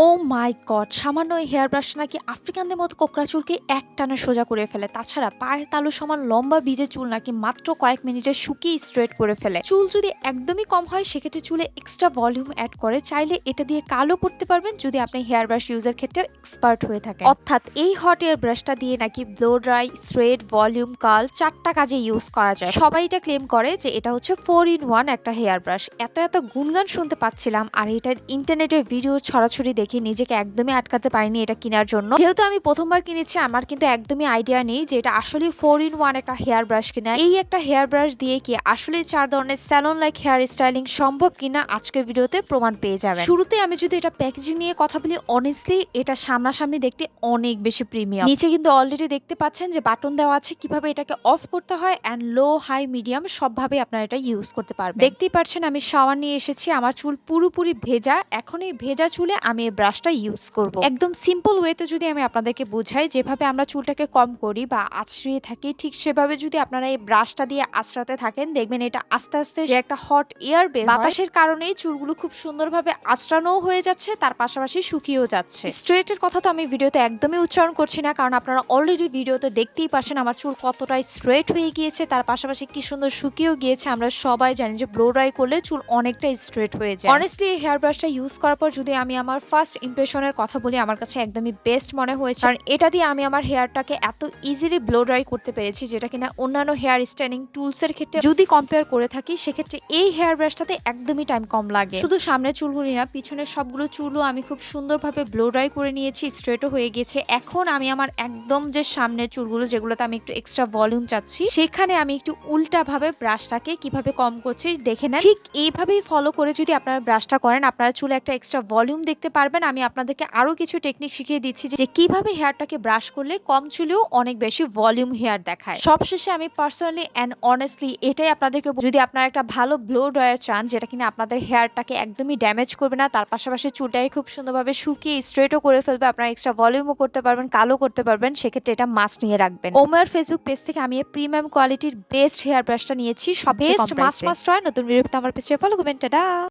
ও মাই god! সামান্য এই hair ব্রাশটা নাকি আফ্রিকানদের মতো কোঁকড়া চুলকে একটানে সোজা করে ফেলে। তাছাড়া পায়ের তালু সমান লম্বা বীজের চুল নাকি মাত্র কয়েক মিনিটে শুকিয়ে স্ট্রেট করে ফেলে। চুল যদি একদমই কম হয় সেক্ষেত্রে চুলে এক্সট্রা ভলিউম অ্যাড করে। চাইলে এটা দিয়ে কালো করতে পারবেন যদি আপনি হেয়ার ব্রাশ ইউজের ক্ষেত্রে এক্সপার্ট হয়ে থাকেন। অর্থাৎ এই হট এয়ার ব্রাশটা দিয়ে নাকি blow dry, straight, volume, curl 4টা কাজে ইউজ করা যায়। সবাই এটা ক্লেম করে যে এটা হচ্ছে 4 in 1 একটা হেয়ার ব্রাশ। এত গুণগান শুনতে পাচ্ছিলাম আর এটার ইন্টারনেটের ভিডিও ছড়াছড়ি দেখে নিজেকে একদমই আটকাতে পারিনি এটা কেনার জন্য। যেহেতু আমি প্রথমবার কিনেছি আমার কিন্তু একদমই আইডিয়া নেই যে এটা আসলে 4 in 1 একটা হেয়ার ব্রাশ কিনা। এই একটা হেয়ার ব্রাশ দিয়ে কি আসলে 4 ধরনের স্যালন লাইক হেয়ার স্টাইলিং সম্ভব কিনা আজকের ভিডিওতে প্রমাণ পেয়ে যাবেন। শুরুতে আমি যদি এটা প্যাকেজিং নিয়ে কথা বলি, অনেস্টলি এটা সামনাসামনি দেখতে অনেক বেশি প্রিমিয়াম। নিচে কিন্তু অলরেডি দেখতে পাচ্ছেন যে বাটন দেওয়া আছে কিভাবে এটাকে অফ করতে হয়, এন্ড লো, হাই, মিডিয়াম সবভাবে আপনারা এটা ইউজ করতে পারবেন। দেখতেই পাচ্ছেন আমি শাওয়ার নিয়ে এসেছি, আমার চুল পুরোপুরি ভেজা। এখন এই ভেজা চুলে আমি এই ব্রাশটা ইউজ করব। একদম সিম্পল ওয়েতে যদি আমি আপনাদেরকে বুঝাই, যেভাবে আমরা চুলটাকে কম করি বা আঁচড়িয়ে থাকি ঠিক সেভাবে যদি আপনারা এই ব্রাশটা দিয়ে আঁচড়াতে থাকেন, দেখবেন এটা আস্তে আস্তে যে একটা হট এয়ার বের হয়, বাতাসের কারণেই চুলগুলো খুব সুন্দরভাবে আঁচড়ানো হয়ে যাচ্ছে, তার পাশাপাশি শুকিয়েও যাচ্ছে। স্ট্রেটের কথা তো আমি ভিডিওতে একদমই উচ্চারণ করছি না, কারণ আপনারা অলরেডি ভিডিওতে দেখতেই পাচ্ছেন আমার চুল কতটা স্ট্রেট হয়ে গিয়েছে, তার পাশাপাশি কি সুন্দর শুকিয়েও গিয়েছে। আমরা সবাই জানি যে ব্লো ড্রাই করলে চুল অনেকটা স্ট্রেট হয়ে যায়। অনেস্টলি এই হেয়ার ব্রাশটা ইউজ করার পর যদি আমি আমার ফার্স্ট ইমপ্রেশনের কথা বলি, আমার কাছে একদমই বেস্ট মনে হয়েছে, কারণ এটা দিয়ে আমি আমার হেয়ারটাকে এত ইজিলি ব্লো ড্রাই করতে পেরেছি, যেটা কিনা অন্যান্য হেয়ার স্টাইলিং টুলস এর ক্ষেত্রে যদি কম্পেয়ার করে থাকি সেক্ষেত্রে এই হেয়ার ব্রাশটাতে একদমই টাইম কম লাগে। শুধু সামনের চুলগুলি না, পিছনের সবগুলো চুলও আমি খুব সুন্দরভাবে ব্লো ড্রাই করে নিয়েছি, স্ট্রেটও হয়ে গেছে। এখন আমি আমার একদম যে সামনের চুলগুলো যেগুলোতে আমি একটু এক্সট্রা ভলিউম চাচ্ছি, সেখানে আমি একটু উল্টা ভাবে ব্রাশটাকে কিভাবে কম করছি দেখে নেন। ঠিক এইভাবেই ফলো করে যদি আপনারা ব্রাশটা করেন, আপনারা চুলে একটা এক্সট্রা ভলিউম দেখতে পারবেন। আমি আপনাদেরকে আরো কিছু টেকনিক শিখিয়ে দিচ্ছি যে কিভাবে হেয়ারটাকে ব্রাশ করলে কম চুলেও অনেক বেশি ভলিউম হেয়ার দেখায়। সবশেষে আমি পার্সোনালি এন্ড অনেস্টলি এটাই আপনাদেরকে, যদি আপনারা একটা ভালো ব্লো ড্রায়ার চান যেটা কিনা আপনাদের হেয়ারটাকে একদমই ড্যামেজ করবে না, তার পাশাপাশি চুলটাকে খুব সুন্দরভাবে শুকিয়ে স্ট্রেটও করে ফেলবে, আপনারা এক্সট্রা ভলিউমও করতে পারবেন, কালো করতে পারবেন, সেক্ষেত্রে এটা মাস্ট নিয়ে রাখবেন। ওমার ফেসবুক পেজ থেকে আমি প্রিমিয়াম কোয়ালিটির বেস্ট হেয়ার ব্রাশটা নিয়েছি, সব বেস্ট মাস্ট হয়। নতুন ভিডিওতে আমার পেজে ফলো করবেন। টাটা।